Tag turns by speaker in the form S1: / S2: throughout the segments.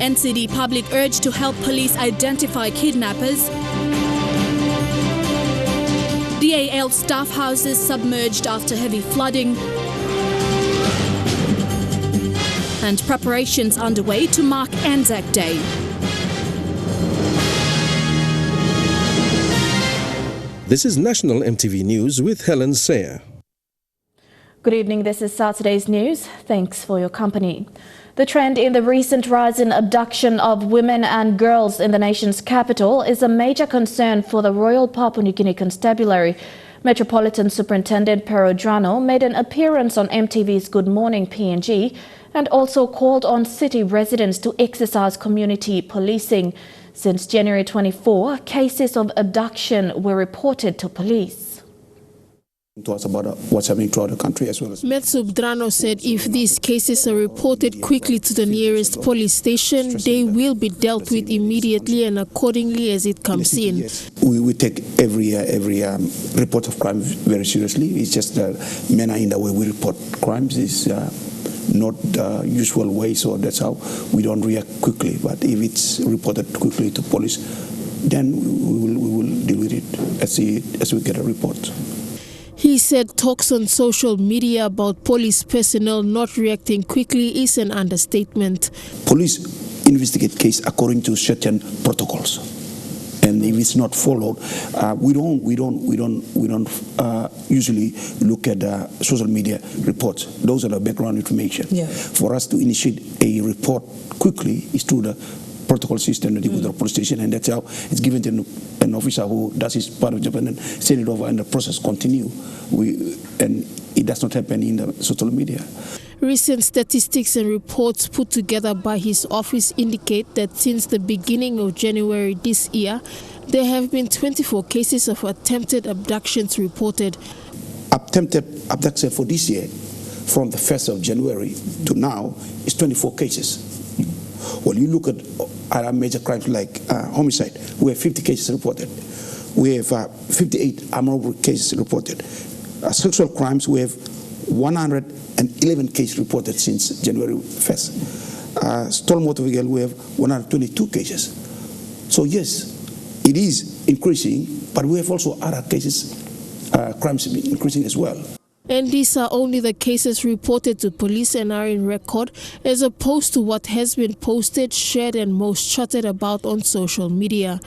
S1: NCD public urged to help police identify kidnappers. DAL staff houses submerged after heavy flooding. And preparations underway to mark Anzac Day.
S2: This is National EMTV News with Helen Sayer.
S3: Good evening, this is Saturday's news. Thanks for your company. The trend in the recent rise in abduction of women and girls in the nation's capital is a major concern for the Royal Papua New Guinea Constabulary. Metropolitan Superintendent Pero Drano made an appearance on MTV's Good Morning PNG and also called on city residents to exercise community policing. Since January 24, cases of abduction were reported to police.
S4: To us about what's happening throughout the country as well as.
S5: Metsub Drano said if these cases are reported quickly to the nearest police station, they will be dealt with immediately and accordingly as it comes in.
S4: Yes. We take every report of crime very seriously. It's just the manner in the way we report crimes is not the usual way, so that's how we don't react quickly. But if it's reported quickly to police, then we will deal with it as we get a report.
S5: He said talks on social media about police personnel not reacting quickly is an understatement.
S4: Police investigate case according to certain protocols, and if it's not followed, we don't usually look at social media reports. Those are the background information. Yeah. For us to initiate a report quickly is through the protocol system with the police station, and that's how it's given to an officer who does his part of the job and then send it over, and the process continue. And it does not happen in the social media.
S5: Recent statistics and reports put together by his office indicate that since the beginning of January this year, there have been 24 cases of attempted abductions reported.
S4: Attempted abduction for this year, from the 1st of January to now, is 24 cases. When you look at other major crimes like homicide, we have 50 cases reported. We have 58 armed robbery cases reported. Sexual crimes, we have 111 cases reported since January 1st. Stolen motor vehicle, we have 122 cases. So yes, it is increasing, but we have also other cases, crimes increasing as well.
S5: And these are only the cases reported to police and are in record, as opposed to what has been posted, shared and most chatted about on social media.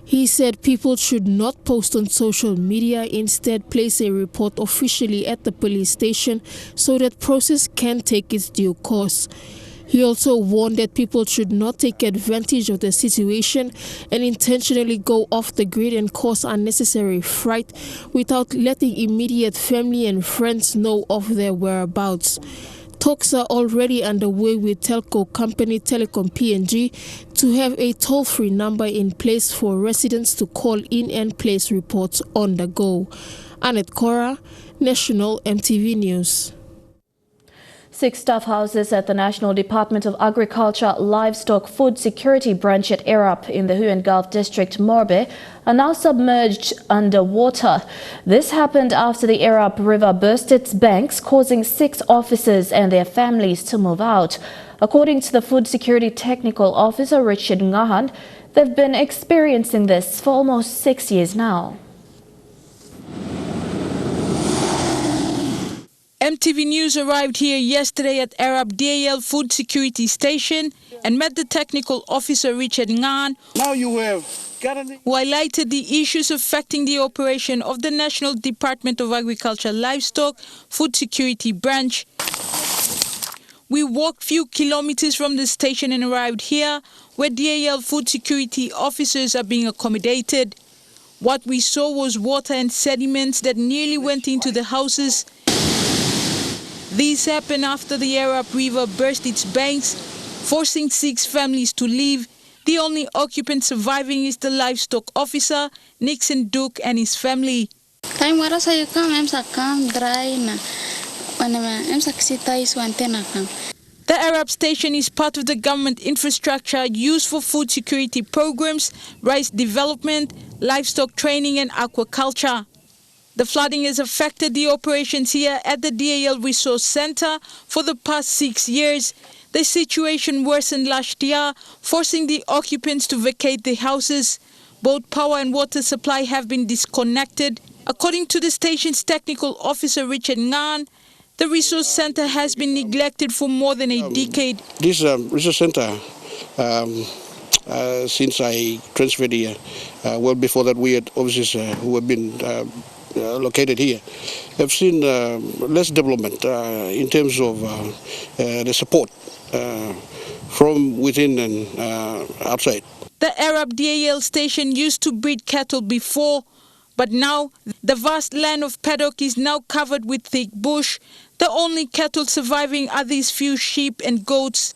S5: He said people should not post on social media, instead place a report officially at the police station so that process can take its due course. He also warned that people should not take advantage of the situation and intentionally go off the grid and cause unnecessary fright without letting immediate family and friends know of their whereabouts. Talks are already underway with telco company Telecom PNG to have a toll-free number in place for residents to call in and place reports on the go. Annette Cora, National EMTV News.
S3: 6 staff houses at the National Department of Agriculture Livestock Food Security branch at Erap in the Huon Gulf District, Morbe, are now submerged underwater. This happened after the Erap River burst its banks, causing 6 officers and their families to move out. According to the Food Security Technical Officer Richard Ngahan, they've been experiencing this for almost 6 years now.
S6: EMTV News arrived here yesterday at Arab DAL Food Security Station and met the technical officer Richard Ngan, who highlighted the issues affecting the operation of the National Department of Agriculture Livestock Food Security Branch. We walked few kilometers from the station and arrived here, where DAL Food Security officers are being accommodated. What we saw was water and sediments that nearly went into the houses. These happened after the Arab River burst its banks, forcing 6 families to leave. The only occupant surviving is the livestock officer, Nixon Duke, and his family. The Arab station is part of the government infrastructure used for food security programs, rice development, livestock training and aquaculture. The flooding has affected the operations here at the DAL Resource Center for the past 6 years. The situation worsened last year, forcing the occupants to vacate the houses. Both power and water supply have been disconnected. According to the station's technical officer, Richard Ngan, the resource center has been neglected for more than a decade.
S7: This resource center, since I transferred here, well before that we had officers who have been located here, have seen less development in terms of the support from within and outside.
S6: The ABDUCTION station used to breed cattle before, but now the vast land of paddock is now covered with thick bush. The only cattle surviving are these few sheep and goats.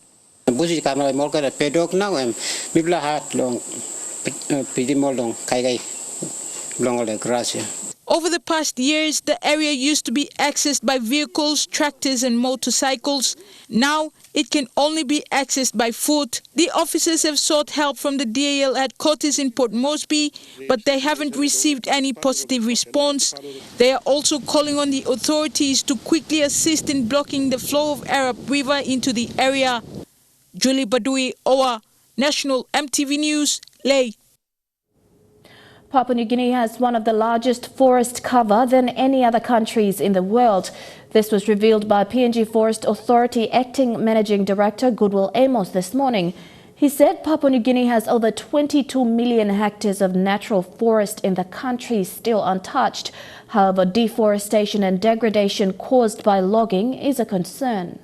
S6: Over the past years, the area used to be accessed by vehicles, tractors and motorcycles. Now, it can only be accessed by foot. The officers have sought help from the DAL headquarters in Port Moresby, but they haven't received any positive response. They are also calling on the authorities to quickly assist in blocking the flow of Arab River into the area. Julie Badui, Oa, National MTV News, Leh.
S3: Papua New Guinea has one of the largest forest cover than any other countries in the world. This was revealed by PNG Forest Authority Acting Managing Director Goodwill Amos this morning. He said Papua New Guinea has over 22 million hectares of natural forest in the country still untouched. However, deforestation and degradation caused by logging is a concern.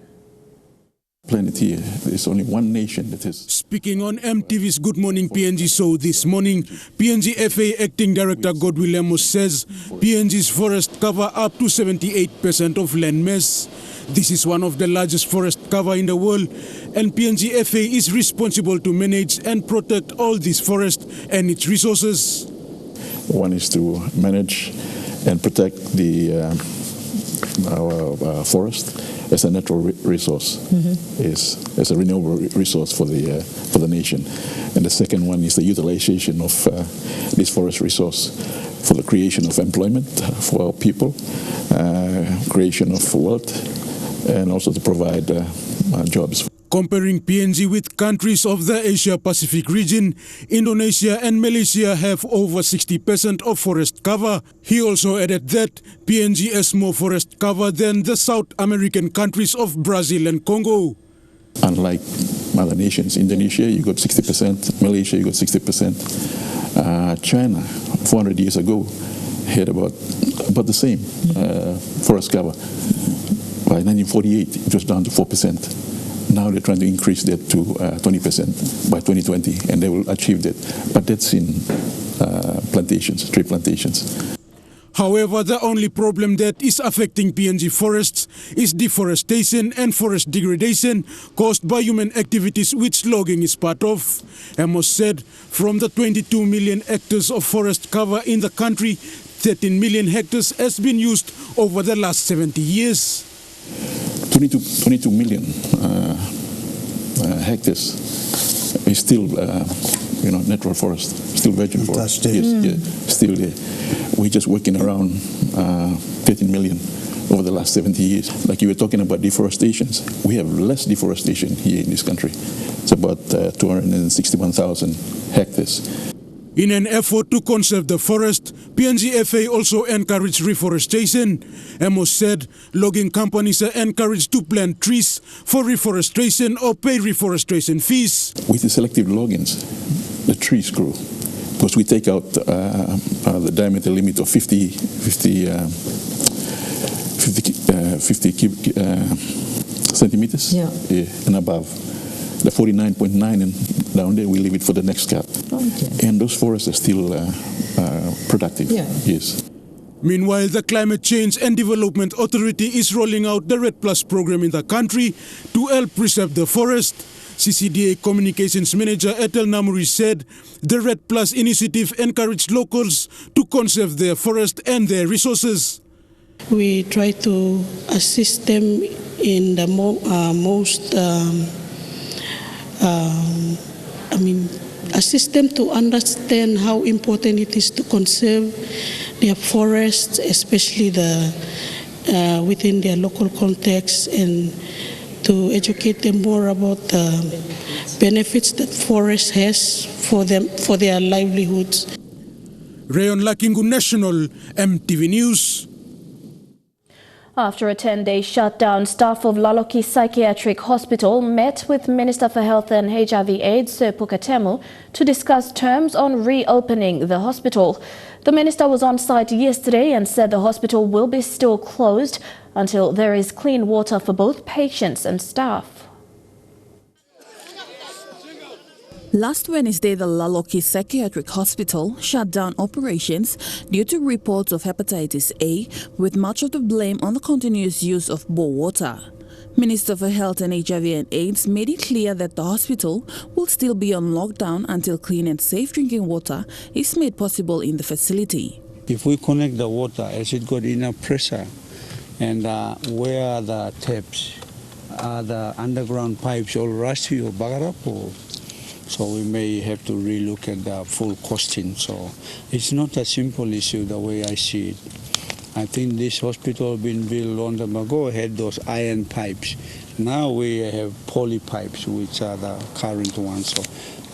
S8: Planet here, there's only one nation that is.
S9: Speaking on MTV's Good Morning PNG show this morning, PNG FA Acting Director Goodwill Amos says PNG's forest cover up to 78% of land mass. This is one of the largest forest cover in the world, and PNG FA is responsible to manage and protect all this forest and its resources.
S8: One is to manage and protect our forest as a natural resource, as a renewable resource for the nation. And the second one is the utilization of this forest resource for the creation of employment for our people, creation of wealth, and also to provide jobs.
S9: Comparing PNG with countries of the Asia-Pacific region, Indonesia and Malaysia have over 60% of forest cover. He also added that PNG has more forest cover than the South American countries of Brazil and Congo.
S8: Unlike other nations, Indonesia, you got 60%, Malaysia, you got 60%. China, 400 years ago, had about the same forest cover. By 1948, it was down to 4%. Now they're trying to increase that to 20% by 2020, and they will achieve that. But that's in plantations, tree plantations.
S9: However, the only problem that is affecting PNG forests is deforestation and forest degradation caused by human activities, which logging is part of. Amos said from the 22 million hectares of forest cover in the country, 13 million hectares has been used over the last 70 years.
S8: 22 million hectares is still, natural forest, still virgin forest. Yes, still there. We're just working around 13 million over the last 70 years. Like you were talking about deforestations, we have less deforestation here in this country. It's about 261,000 hectares.
S9: In an effort to conserve the forest, PNG FA also encouraged reforestation. Amos said logging companies are encouraged to plant trees for reforestation or pay reforestation fees.
S8: With the selective loggings, the trees grow because we take out the diameter limit of 50 centimeters and above. The 49.9 and down there, we leave it for the next cut. Okay. And those forests are still productive. Yes.
S9: Meanwhile, the Climate Change and Development Authority is rolling out the RED Plus program in the country to help preserve the forest. CCDA Communications Manager Ethel Namuri said the RED Plus initiative encouraged locals to conserve their forest and their resources.
S10: We try to assist them in the assist them to understand how important it is to conserve their forests, especially within their local context, and to educate them more about the benefits that forest has for them, for their livelihoods.
S9: Rayon Lakingu National, MTV News.
S3: After a 10-day shutdown, staff of Laloki Psychiatric Hospital met with Minister for Health and HIV/AIDS, Sir Pukatemu, to discuss terms on reopening the hospital. The minister was on site yesterday and said the hospital will be still closed until there is clean water for both patients and staff.
S11: Last Wednesday, the Laloki Psychiatric Hospital shut down operations due to reports of hepatitis A, with much of the blame on the continuous use of bore water. Minister for Health and HIV and AIDS made it clear that the hospital will still be on lockdown until clean and safe drinking water is made possible in the facility.
S12: If we connect the water as it got enough pressure, and where are the taps, are the underground pipes all rusty or buggered up, or so we may have to relook at the full costing. So it's not a simple issue the way I see it. I think this hospital been built long time ago had those iron pipes. Now we have poly pipes, which are the current ones. So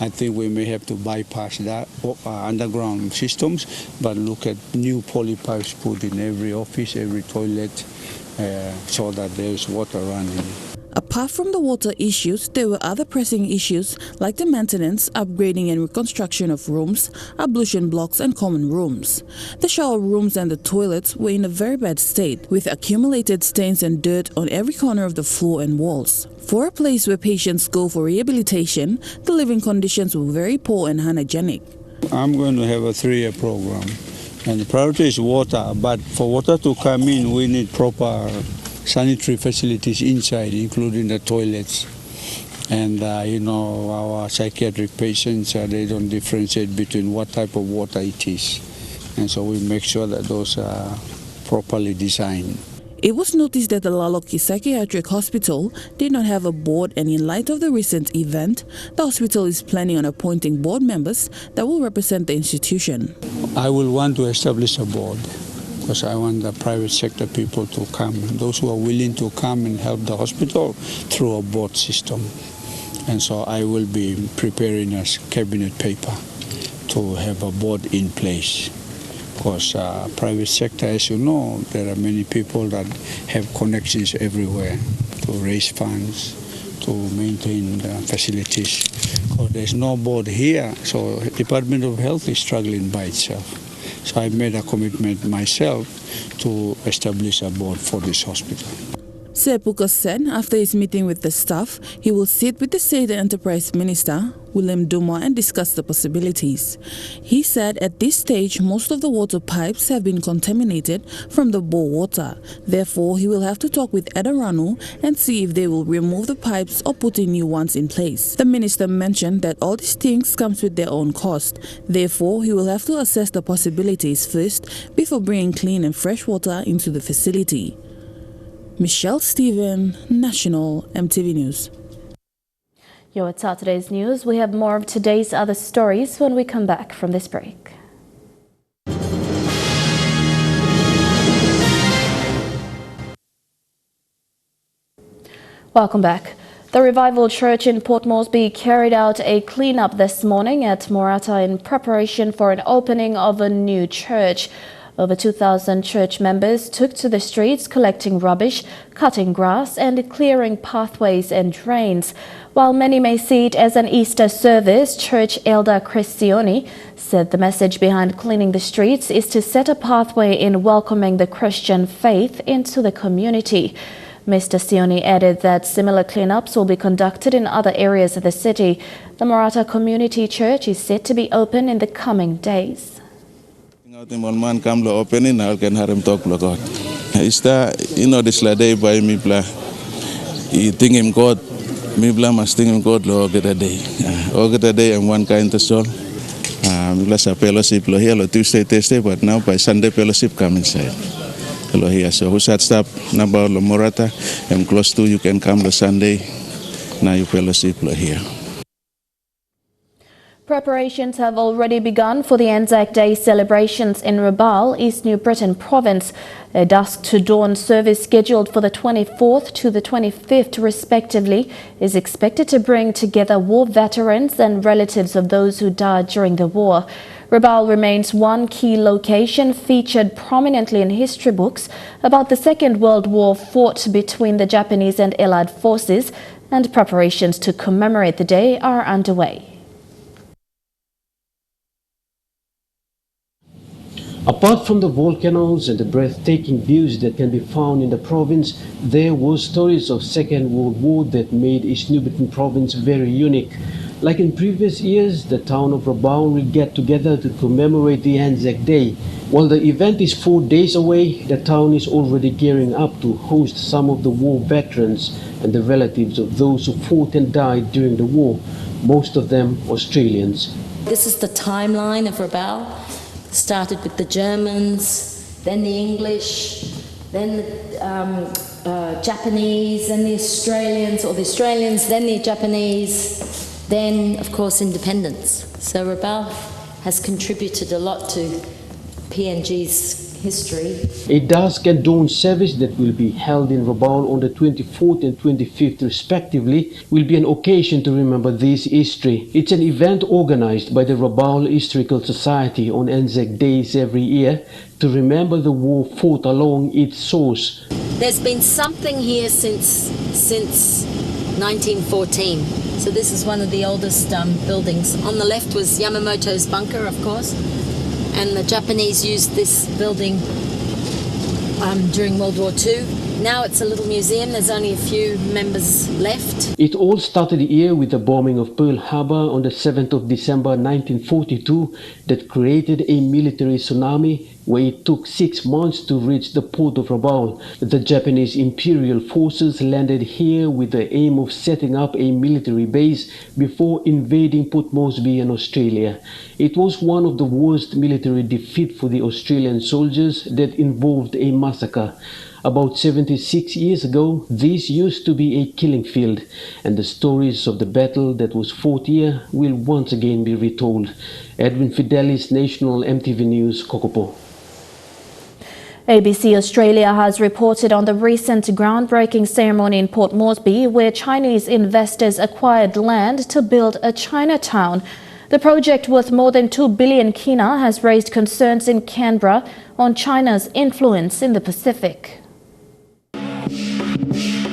S12: I think we may have to bypass that underground systems, but look at new poly pipes put in every office, every toilet, so that there's water running.
S11: Apart from the water issues, there were other pressing issues like the maintenance, upgrading and reconstruction of rooms, ablution blocks and common rooms. The shower rooms and the toilets were in a very bad state, with accumulated stains and dirt on every corner of the floor and walls. For a place where patients go for rehabilitation, the living conditions were very poor and unhygienic.
S12: I'm going to have a 3-year program, and the priority is water, but for water to come in, we need proper sanitary facilities inside, including the toilets. And our psychiatric patients, they don't differentiate between what type of water it is. And so we make sure that those are properly designed.
S11: It was noticed that the Laloki Psychiatric Hospital did not have a board, and in light of the recent event, the hospital is planning on appointing board members that will represent the institution.
S12: I will want to establish a board, because I want the private sector people to come, those who are willing to come and help the hospital through a board system. And so I will be preparing a cabinet paper to have a board in place. Because private sector, as you know, there are many people that have connections everywhere to raise funds, to maintain the facilities. Because there's no board here, so Department of Health is struggling by itself. So I made a commitment myself to establish a board for this hospital.
S11: Sir Puka said after his meeting with the staff, he will sit with the State Enterprise Minister, William Duma, and discuss the possibilities. He said at this stage, most of the water pipes have been contaminated from the bore water. Therefore, he will have to talk with Edaranu and see if they will remove the pipes or put in new ones in place. The minister mentioned that all these things comes with their own cost. Therefore, he will have to assess the possibilities first before bringing clean and fresh water into the facility. Michelle Stephen, National MTV News.
S3: You're at Saturday's News. We have more of today's other stories when we come back from this break. Welcome back. The Revival Church in Port Moresby carried out a clean-up this morning at Morata in preparation for an opening of a new church. Over 2,000 church members took to the streets collecting rubbish, cutting grass and clearing pathways and drains. While many may see it as an Easter service, Church Elder Cristioni said the message behind cleaning the streets is to set a pathway in welcoming the Christian faith into the community. Mr. Sioni added that similar cleanups will be conducted in other areas of the city. The Morata Community Church is set to be open in the coming days.
S13: Man come to opening, I can have him talk to God. Easter, this day by me, he think him God, me must think him God, Lord, get a day, and one kind of soul. Bless a fellowship, here, Tuesday, Thursday, but now by Sunday, fellowship come inside. Hello here, so who said stop, number Morata, I'm close to, you can come to Sunday, now you fellowship here.
S3: Preparations have already begun for the Anzac Day celebrations in Rabaul, East New Britain Province. A dusk to dawn service scheduled for the 24th to the 25th respectively is expected to bring together war veterans and relatives of those who died during the war. Rabaul remains one key location featured prominently in history books about the Second World War fought between the Japanese and Allied forces, and preparations to commemorate the day are underway.
S14: Apart from the volcanoes and the breathtaking views that can be found in the province, there were stories of Second World War that made East New Britain Province very unique. Like in previous years, the town of Rabaul will get together to commemorate the Anzac Day. While the event is 4 days away, the town is already gearing up to host some of the war veterans and the relatives of those who fought and died during the war, most of them Australians.
S15: This is the timeline of Rabaul. Started with the Germans, then the English, then the Japanese, then the Australians, then the Japanese, then of course independence. So Rabaul has contributed a lot to PNG's history.
S14: A dusk and dawn service that will be held in Rabaul on the 24th and 25th respectively will be an occasion to remember this history. It's an event organized by the Rabaul Historical Society on Anzac Days every year to remember the war fought along its source.
S15: There's been something here since 1914. So this is one of the oldest buildings. On the left was Yamamoto's bunker, of course. And the Japanese used this building during World War II. Now it's a little museum. There's only a few members left.
S14: It all started here with the bombing of Pearl Harbor on the 7th of December 1942 that created a military tsunami where it took 6 months to reach the port of Rabaul. The Japanese Imperial forces landed here with the aim of setting up a military base before invading Port Moresby and Australia. It was one of the worst military defeats for the Australian soldiers that involved a massacre. About 76 years ago, this used to be a killing field, and the stories of the battle that was fought here will once again be retold. Edwin Fidelis, National MTV News, Kokopo.
S3: ABC Australia has reported on the recent groundbreaking ceremony in Port Moresby where Chinese investors acquired land to build a Chinatown. The project, worth more than 2 billion kina, has raised concerns in Canberra on China's influence in the Pacific.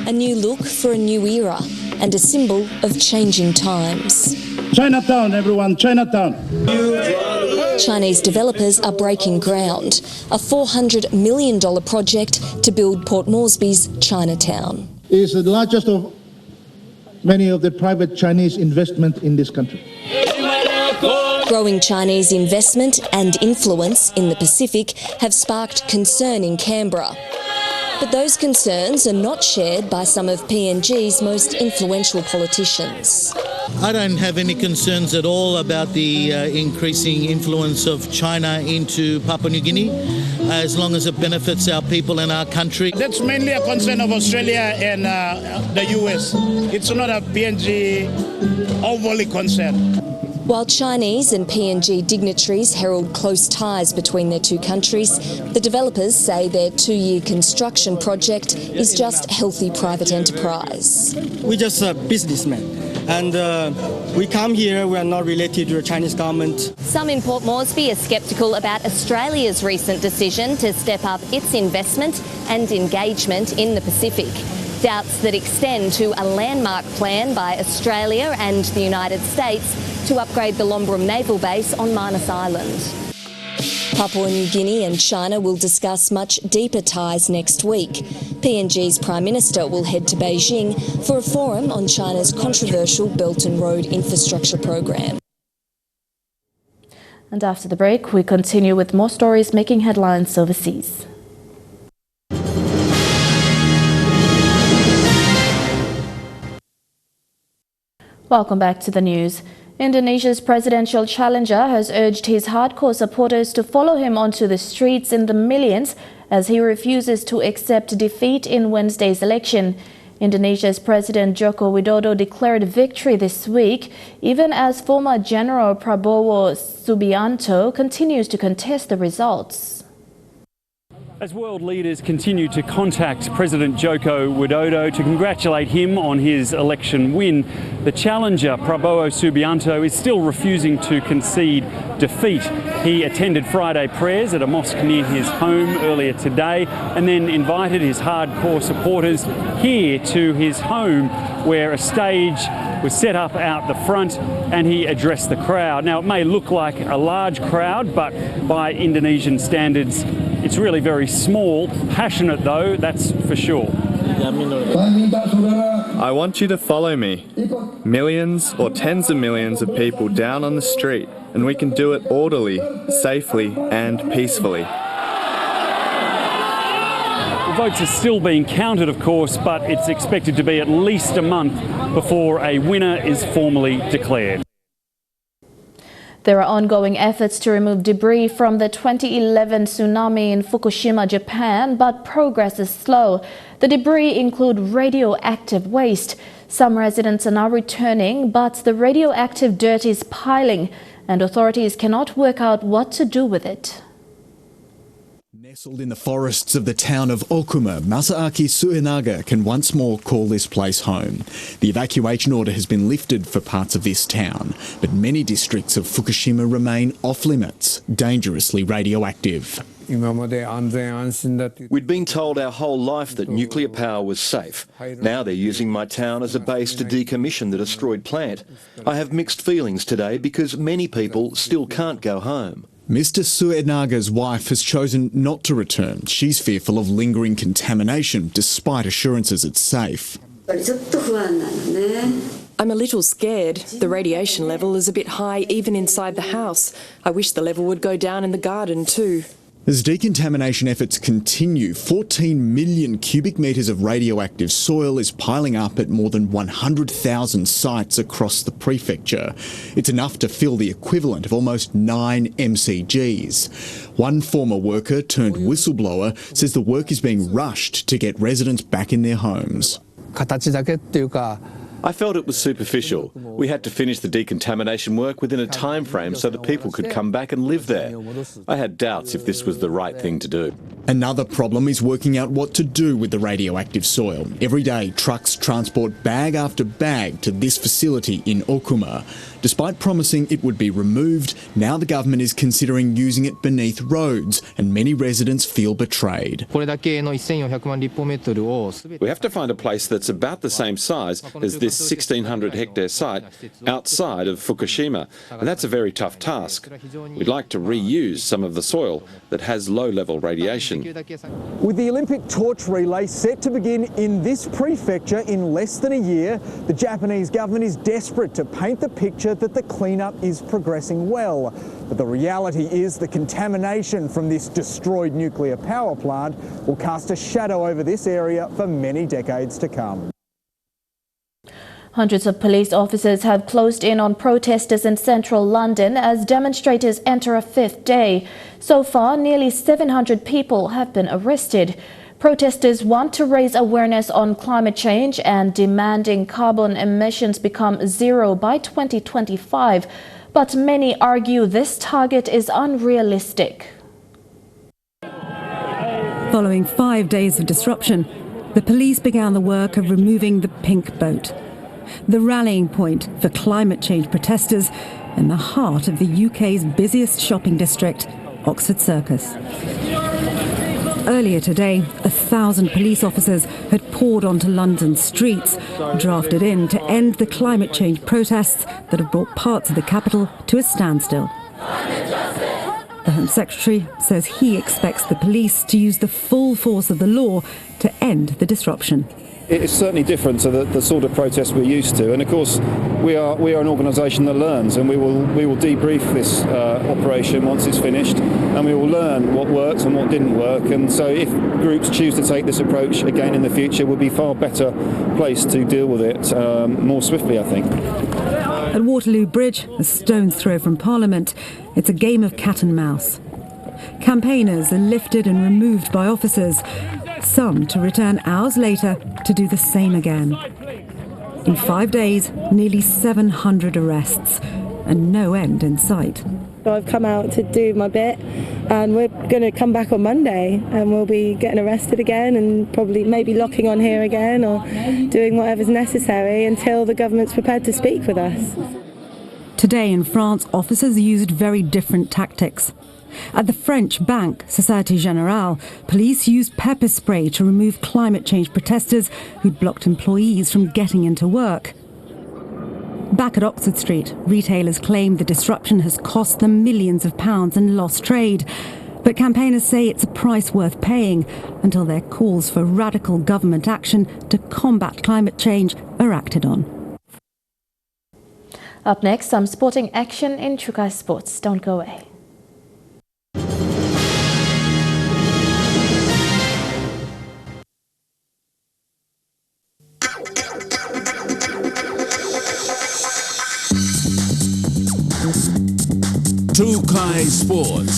S16: A new look for a new era and a symbol of changing times.
S17: Chinatown, everyone, Chinatown.
S16: Chinese developers are breaking ground, a $400 million project to build Port Moresby's Chinatown.
S17: It is the largest of many of the private Chinese investment in this country.
S16: Growing Chinese investment and influence in the Pacific have sparked concern in Canberra. But those concerns are not shared by some of PNG's most influential politicians.
S18: I don't have any concerns at all about the increasing influence of China into Papua New Guinea, as long as it benefits our people and our country.
S17: That's mainly a concern of Australia and the US. It's not a PNG overly concerned.
S16: While Chinese and PNG dignitaries herald close ties between their two countries, the developers say their 2-year construction project is just healthy private enterprise.
S19: We're just a businessman, and we come here, we are not related to the Chinese government.
S20: Some in Port Moresby are sceptical about Australia's recent decision to step up its investment and engagement in the Pacific. Doubts that extend to a landmark plan by Australia and the United States to upgrade the Lombrum Naval Base on Manus Island.
S16: Papua New Guinea and China will discuss much deeper ties next week. PNG's Prime Minister will head to Beijing for a forum on China's controversial Belt and Road infrastructure program.
S3: And after the break, we continue with more stories making headlines overseas. Welcome back to the news. Indonesia's presidential challenger has urged his hardcore supporters to follow him onto the streets in the millions as he refuses to accept defeat in Wednesday's election. Indonesia's President Joko Widodo declared victory this week, even as former General Prabowo Subianto continues to contest the results.
S21: As world leaders continue to contact President Joko Widodo to congratulate him on his election win, the challenger Prabowo Subianto is still refusing to concede defeat. He attended Friday prayers at a mosque near his home earlier today and then invited his hardcore supporters here to his home, where a stage was set up out the front and he addressed the crowd. Now, it may look like a large crowd, but by Indonesian standards, it's really very small. Passionate though, that's for sure.
S22: I want you to follow me. Millions or tens of millions of people down on the street, and we can do it orderly, safely and peacefully.
S21: The votes are still being counted, of course, but it's expected to be at least a month before a winner is formally declared.
S3: There are ongoing efforts to remove debris from the 2011 tsunami in Fukushima, Japan, but progress is slow. The debris include radioactive waste. Some residents are now returning, but the radioactive dirt is piling, and authorities cannot work out what to do with it.
S23: Nestled in the forests of the town of Okuma, Masaaki Suenaga can once more call this place home. The evacuation order has been lifted for parts of this town, but many districts of Fukushima remain off limits, dangerously radioactive.
S24: We'd been told our whole life that nuclear power was safe. Now they're using my town as a base to decommission the destroyed plant. I have mixed feelings today because many people still can't go home.
S23: Mr. Suenaga's wife has chosen not to return. She's fearful of lingering contamination, despite assurances it's safe.
S25: I'm a little scared. The radiation level is a bit high even inside the house. I wish the level would go down in the garden too.
S23: As decontamination efforts continue, 14 million cubic metres of radioactive soil is piling up at more than 100,000 sites across the prefecture. It's enough to fill the equivalent of almost 9 MCGs. One former worker turned whistleblower says the work is being rushed to get residents back in their homes.
S26: I felt it was superficial. We had to finish the decontamination work within a time frame so that people could come back and live there. I had doubts if this was the right thing to do.
S23: Another problem is working out what to do with the radioactive soil. Every day, trucks transport bag after bag to this facility in Okuma. Despite promising it would be removed, now the government is considering using it beneath roads, and many residents feel betrayed.
S26: We have to find a place that's about the same size as this 1,600 hectare site outside of Fukushima, and that's a very tough task. We'd like to reuse some of the soil that has low-level radiation.
S27: With the Olympic torch relay set to begin in this prefecture in less than a year, the Japanese government is desperate to paint the picture that the cleanup is progressing well. But the reality is the contamination from this destroyed nuclear power plant will cast a shadow over this area for many decades to come.
S3: Hundreds of police officers have closed in on protesters in central London as demonstrators enter a fifth day. So far, nearly 700 people have been arrested. Protesters want to raise awareness on climate change and demanding carbon emissions become zero by 2025. But many argue this target is unrealistic.
S28: Following 5 days of disruption, the police began the work of removing the pink boat, the rallying point for climate change protesters in the heart of the UK's busiest shopping district, Oxford Circus. Earlier today, 1,000 police officers had poured onto London's streets, drafted in to end the climate change protests that have brought parts of the capital to a standstill. The Home Secretary says he expects the police to use the full force of the law to end the disruption.
S29: It's certainly different to the sort of protest we're used to, and of course we are an organisation that learns, and we will debrief this operation once it's finished, and we will learn what worked and what didn't work. And so if groups choose to take this approach again in the future, we'll be far better placed to deal with it more swiftly, I think.
S28: At Waterloo Bridge, a stone's throw from Parliament, it's a game of cat and mouse. Campaigners are lifted and removed by officers, some to return hours later to do the same again. In 5 days, nearly 700 arrests, and no end in sight.
S1: I've come out to do my bit, and we're going to come back on Monday and we'll be getting arrested again and probably maybe locking on here again or doing whatever's necessary until the government's prepared to speak with us.
S28: Today in France, officers used very different tactics. At the French bank, Société Générale, police used pepper spray to remove climate change protesters who'd blocked employees from getting into work. Back at Oxford Street, retailers claim the disruption has cost them millions of pounds and lost trade. But campaigners say it's a price worth paying until their calls for radical government action to combat climate change are acted on.
S3: Up next, some sporting action in Choc Ice Sports. Don't go away.
S2: Choc Ice Sports.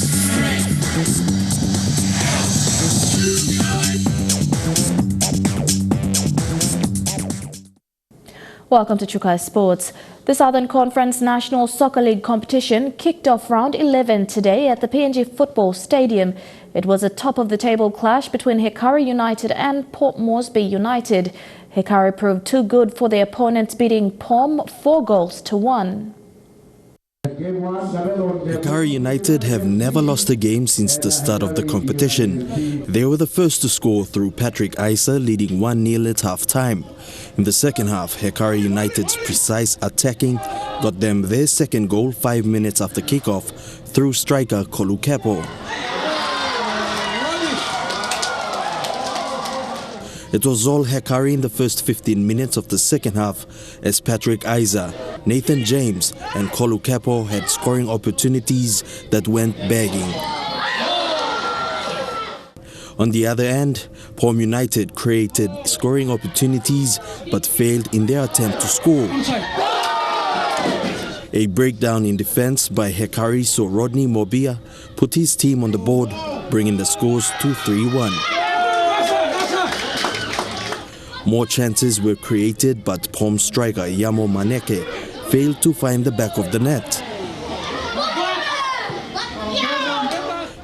S3: Welcome to Choc Ice Sports. The Southern Conference National Soccer League competition kicked off round 11 today at the PNG Football Stadium. It was a top-of-the-table clash between Hikari United and Port Moresby United. Hikari proved too good for their opponents, beating POM 4-1.
S4: Hikari United have never lost a game since the start of the competition. They were the first to score through Patrick Isa leading 1-0 at half-time. In the second half, Hikari United's precise attacking got them their second goal 5 minutes after kickoff through striker Kolukepo. It was all Hikari in the first 15 minutes of the second half as Patrick Isa, Nathan James and Kolukepo had scoring opportunities that went begging. On the other end, POM United created scoring opportunities but failed in their attempt to score. A breakdown in defense by Hikari saw Rodney Mobia put his team on the board, bringing the scores to 3-1. More chances were created, but POM striker Yamo Maneke failed to find the back of the net.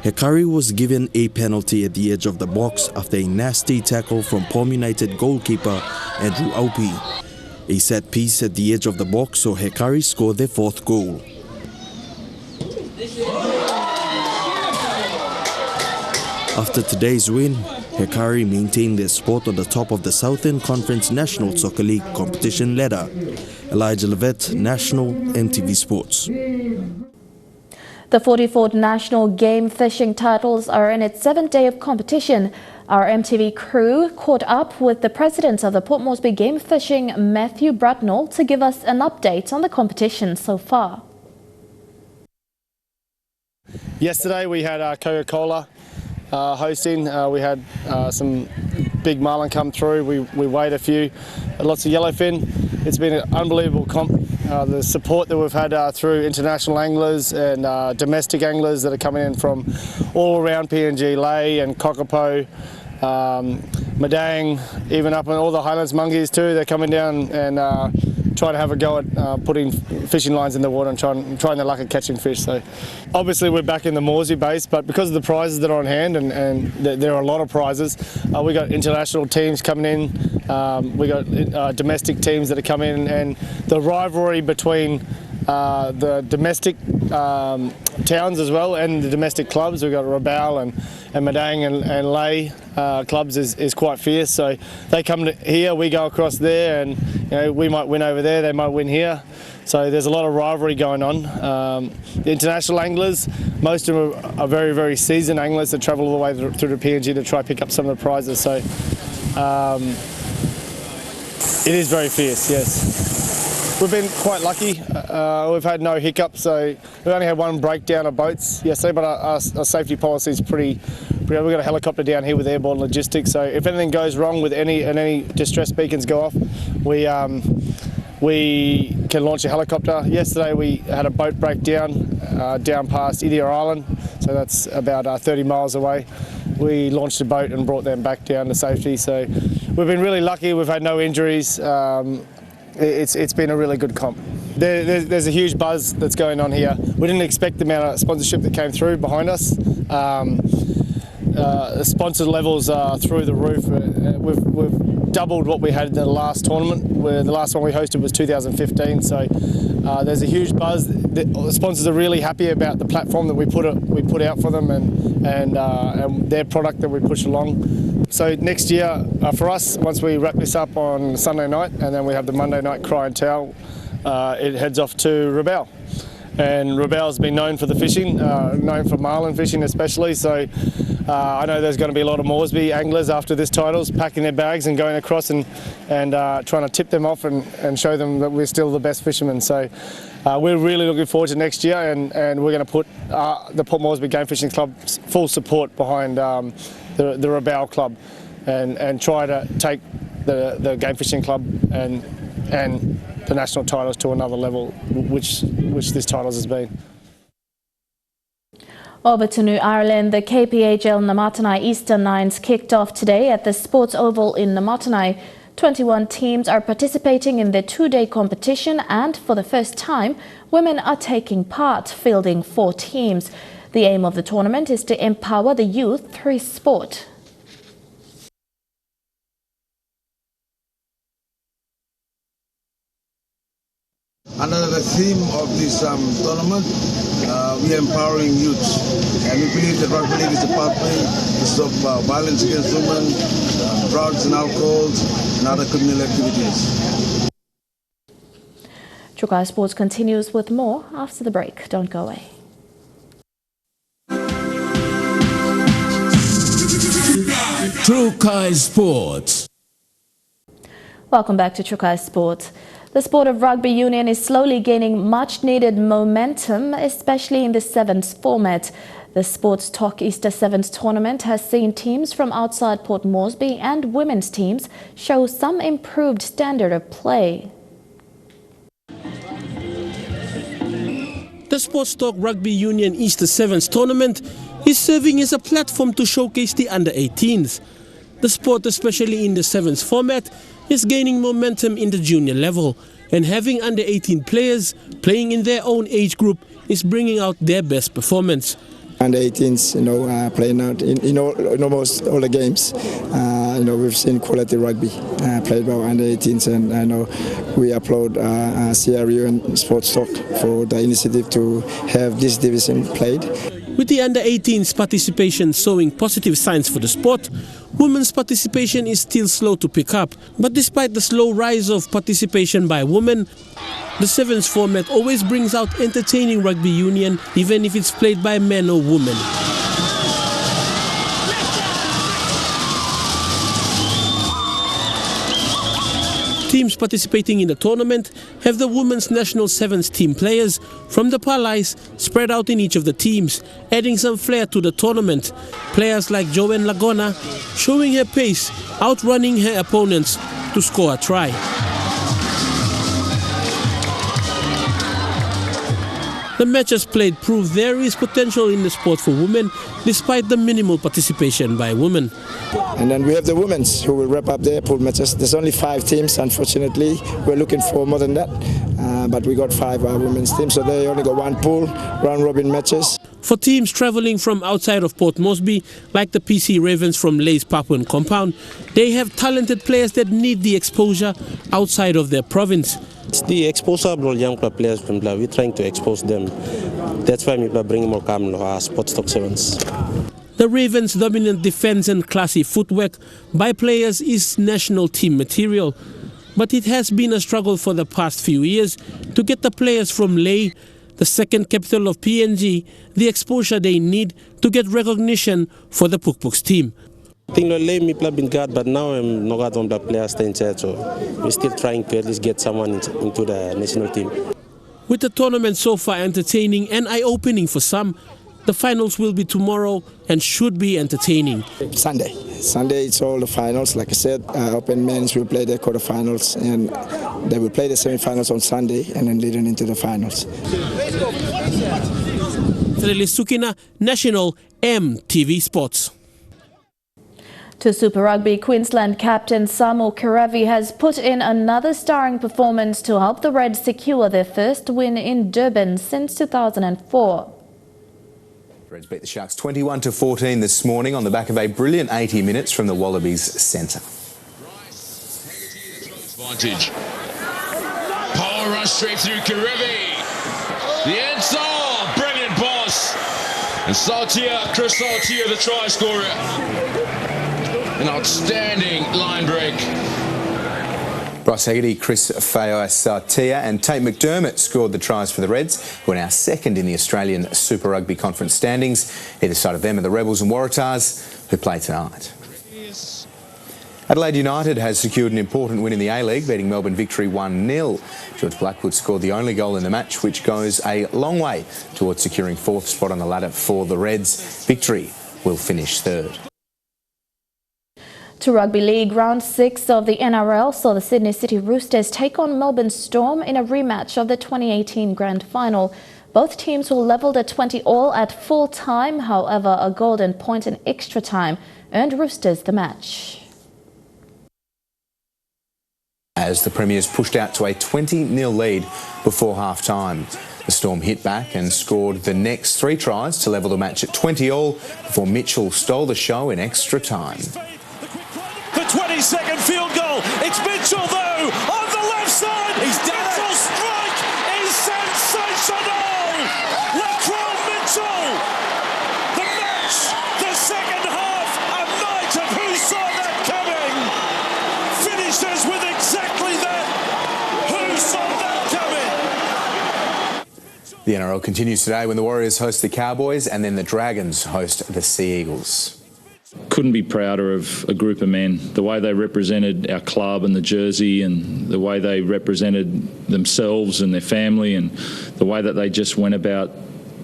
S4: Hikari was given a penalty at the edge of the box after a nasty tackle from POM United goalkeeper Andrew Aupi. A set piece at the edge of the box saw Hikari score their fourth goal. After today's win, Hikari maintained their spot on the top of the Southern Conference National Soccer League competition ladder. Elijah Levitt, National, EMTV Sports.
S3: The 44th National Game Fishing Titles are in its 7th day of competition. Our EMTV crew caught up with the president of the Port Moresby Game Fishing, Matthew Brutnell, to give us an update on the competition so far.
S29: Yesterday we had Coca-Cola hosting. We had some big marlin come through. We weighed a few, lots of yellowfin. It's been an unbelievable comp. The support that we've had through international anglers and domestic anglers that are coming in from all around PNG, Lay and Kokopo, Madang, even up in all the Highlands monkeys too. They're coming down and trying to have a go at putting fishing lines in the water and trying their luck at catching fish. So obviously we're back in the Moresby base, but because of the prizes that are on hand, and there are a lot of prizes, we got international teams coming in, we got domestic teams that are coming in, and the rivalry between the domestic towns as well and the domestic clubs. We've got Rabaul and Madang and Lay clubs is quite fierce. So they come to here, we go across there, and we might win over there, they might win here. So there's a lot of rivalry going on. The international anglers, most of them are very, very seasoned anglers that travel all the way through to PNG to try pick up some of the prizes. So it is very fierce, yes. We've been quite lucky. We've had no hiccups, so we only had one breakdown of boats yesterday, but our safety policy is pretty. We've got a helicopter down here with airborne logistics, so if anything goes wrong with any distress beacons go off, we can launch a helicopter. Yesterday we had a boat break down past Idia Island, so that's about 30 miles away.
S5: we launched a boat and brought them back down to safety. So we've been really lucky. We've had no injuries. It's been a really good comp. There's a huge buzz that's going on here. We didn't expect the amount of sponsorship that came through behind us. The sponsor levels are through the roof. We've doubled what we had in the last tournament. The last one we hosted was 2015. So there's a huge buzz. The sponsors are really happy about the platform that we put out for them and their product that we push along. So next year for us, once we wrap this up on Sunday night and then we have the Monday night cry and towel, it heads off to Rabaul. And Rabaul's been known for the fishing, known for marlin fishing especially, so I know there's going to be a lot of Moresby anglers after this titles packing their bags and going across and trying to tip them off and show them that we're still the best fishermen. So we're really looking forward to next year, and we're going to put the Port Moresby Game Fishing Club's full support behind the Rabaul Club and try to take the Game Fishing Club and the national titles to another level, which this titles has been.
S3: Over to New Ireland, the KPHL Namatanai Eastern Nines kicked off today at the Sports Oval in Namatanai. 21 teams are participating in the two-day competition, and for the first time, women are taking part, fielding 4 teams. The aim of the tournament is to empower the youth through sport.
S6: Under the theme of this tournament, we are empowering youth, and we believe that rugby league is a pathway to stop violence against women, drugs and alcohol, and other criminal activities.
S3: Choc Ice Sports continues with more after the break. Don't go away.
S2: Choc Ice Sports.
S3: Welcome back to Choc Ice Sports. The sport of rugby union is slowly gaining much-needed momentum, especially in the Sevens format. The Sports Talk Easter Sevens tournament has seen teams from outside Port Moresby and women's teams show some improved standard of play.
S7: The Sports Talk Rugby Union Easter Sevens tournament is serving as a platform to showcase the under-18s. The sport, especially in the Sevens format, is gaining momentum in the junior level, and having under-18 players playing in their own age group is bringing out their best performance.
S8: Under-18s, playing out in almost all the games. We've seen quality rugby played by under-18s, and I know we applaud CRU and Sports Talk for the initiative to have this division played.
S7: With the under-18s participation showing positive signs for the sport, women's participation is still slow to pick up. But despite the slow rise of participation by women, the Sevens format always brings out entertaining rugby union, even if it's played by men or women. Teams participating in the tournament have the women's national Sevens team players from the Palais spread out in each of the teams, adding some flair to the tournament. Players like Joanne Lagona showing her pace, outrunning her opponents to score a try. The matches played prove there is potential in the sport for women, despite the minimal participation by women.
S8: And then we have the women's who will wrap up their pool matches. There's only 5 teams, unfortunately. We're looking for more than that, but we got 5 women's teams, so they only got 1 pool, round-robin matches.
S7: For teams travelling from outside of Port Moresby, like the PC Ravens from Lay's Papuan compound, they have talented players that need the exposure outside of their province.
S9: It's the exposure of young players, we're trying to expose them. That's why we bring more Sports Talk Sevens.
S7: The Ravens' dominant defence and classy footwork by players is national team material. But it has been a struggle for the past few years to get the players from Ley, the second capital of PNG, the exposure they need to get recognition for the Pukpuk's team.
S9: I think Ley me play been good, but now I'm not going to play stay inside, so we're still trying to at least get someone into the national team.
S7: With the tournament so far entertaining and eye-opening for some, the finals will be tomorrow and should be entertaining.
S8: Sunday it's all the finals. Like I said, Open Men's will play their quarterfinals, and they will play the semi-finals on Sunday and then leading into the finals.
S7: Sukina, National EMTV Sports.
S3: To Super Rugby, Queensland captain Samu Kerevi has put in another starring performance to help the Reds secure their first win in Durban since 2004.
S10: Reds beat the Sharks 21-14 this morning on the back of a brilliant 80 minutes from the Wallabies centre.
S2: Advantage. Power rush straight through Kerevi. The end zone. Brilliant pass. And Chris Saltia, the try scorer. An outstanding line break.
S10: Bryce Hegarty, Chris Feo-Sartia and Tate McDermott scored the tries for the Reds, who are now second in the Australian Super Rugby Conference standings. Either side of them are the Rebels and Waratahs, who play tonight. Adelaide United has secured an important win in the A-League, beating Melbourne Victory 1-0. George Blackwood scored the only goal in the match, which goes a long way towards securing fourth spot on the ladder for the Reds. Victory will finish third.
S3: To Rugby League, round 6 of the NRL saw the Sydney City Roosters take on Melbourne Storm in a rematch of the 2018 Grand Final. Both teams were levelled at 20 all at full time. However, a golden point in extra time earned Roosters the match.
S10: As the Premiers pushed out to a 20-0 lead before half-time. The Storm hit back and scored the next 3 tries to level the match at 20 all before Mitchell stole the show in extra time.
S11: The 22nd field goal. It's Mitchell though on the left side. He's done Mitchell's strike is sensational. Latrell Mitchell. The match, the second half, a night of who saw that coming. Finishes with exactly that. Who saw that coming?
S10: The NRL continues today when the Warriors host the Cowboys and then the Dragons host the Sea Eagles.
S12: Couldn't be prouder of a group of men. The way they represented our club and the jersey, and the way they represented themselves and their family, and the way that they just went about,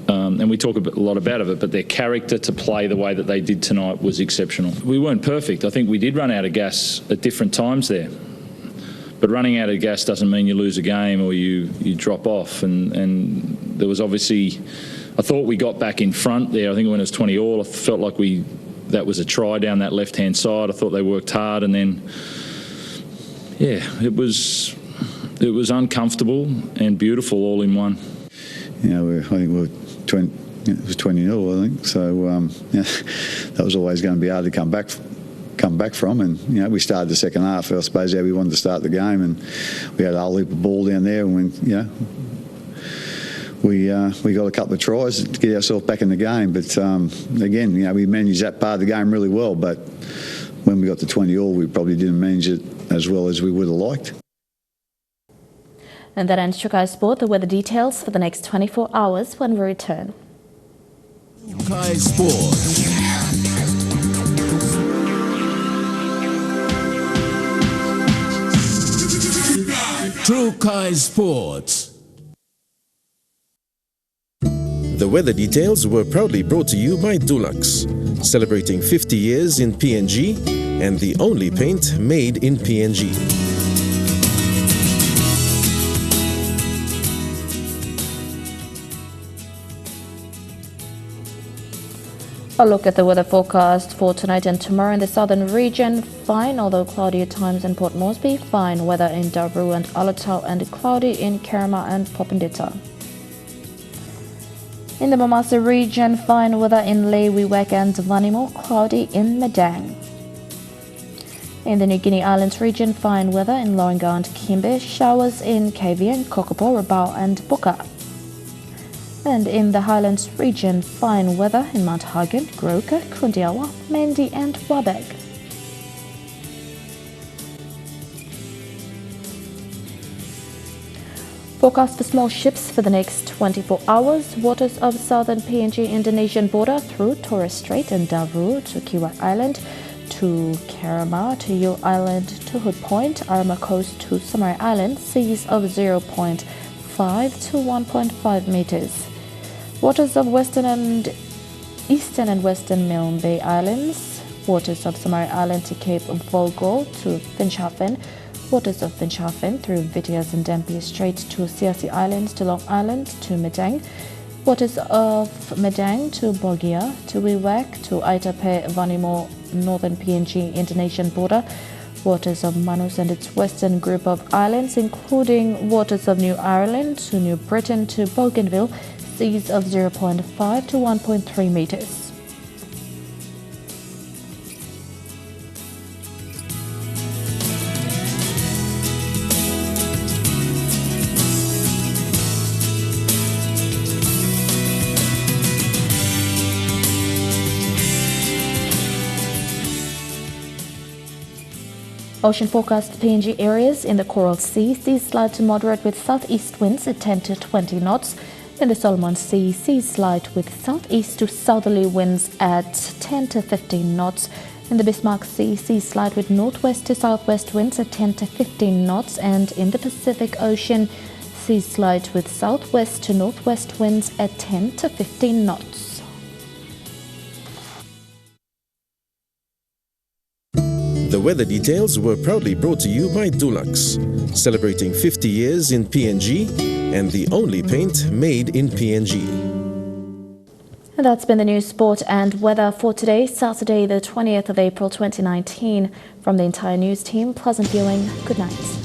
S12: and we talk a lot about it, but their character to play the way that they did tonight was exceptional. We weren't perfect. I think we did run out of gas at different times there. But running out of gas doesn't mean you lose a game or you drop off. And there was obviously, I thought we got back in front there. I think when it was 20 all, I felt like that was a try down that left-hand side. I thought they worked hard, and then, yeah, it was uncomfortable and beautiful all in one.
S13: I think it was 20-0, I think. So that was always going to be hard to come back from. And we started the second half, I suppose, how we wanted to start the game, and we had a whole heap of ball down there, and we got a couple of tries to get ourselves back in the game. But again, we managed that part of the game really well. But when we got to 20 all, we probably didn't manage it as well as we would have liked.
S3: And that ends Choc Ice Sport. The weather details for the next 24 hours when we return.
S2: Choc Ice Sports. Choc Ice Sports.
S14: The weather details were proudly brought to you by Dulux, celebrating 50 years in PNG and the only paint made in PNG.
S3: A look at the weather forecast for tonight and tomorrow in the southern region. Fine, although cloudy at times in Port Moresby. Fine weather in Daru and Alatau, and cloudy in Kerama and Popondetta. In the Mamasa region, fine weather in Lae, Wewak and Vanimo, cloudy in Madang. In the New Guinea Islands region, fine weather in Loringa and Kimbe, showers in Kavieng, Kokopo, Rabaul and Buka. And in the Highlands region, fine weather in Mount Hagen, Goroka, Kundiawa, Mendi and Wabeg. Forecast for small ships for the next 24 hours. Waters of southern PNG Indonesian border through Torres Strait and Daru to Kiwak Island, to Kerama, to Yo Island, to Hood Point, Arama Coast to Samari Island, seas of 0.5 to 1.5 meters. Waters of western and eastern and western Milne Bay Islands. Waters of Samari Island to Cape Volgo to Finschhafen. Waters of Finschhafen through Vitiaz and Dampier Strait to Siasi Islands to Long Island to Madang. Waters of Madang to Borgia to Wewak to Aitape, Vanimo northern PNG Indonesian border, waters of Manus and its western group of islands, including waters of New Ireland to New Britain to Bougainville, seas of 0.5 to 1.3 metres. Ocean forecast PNG areas in the Coral Sea, seas slight to moderate with southeast winds at 10 to 20 knots. In the Solomon Sea, seas slight with southeast to southerly winds at 10 to 15 knots. In the Bismarck Sea, seas slight with northwest to southwest winds at 10 to 15 knots. And in the Pacific Ocean, seas slight with southwest to northwest winds at 10 to 15 knots.
S14: The weather details were proudly brought to you by Dulux, celebrating 50 years in PNG and the only paint made in PNG.
S3: And that's been the news, sport and weather for today, Saturday the 20th of April 2019. From the entire news team, pleasant viewing. Good night.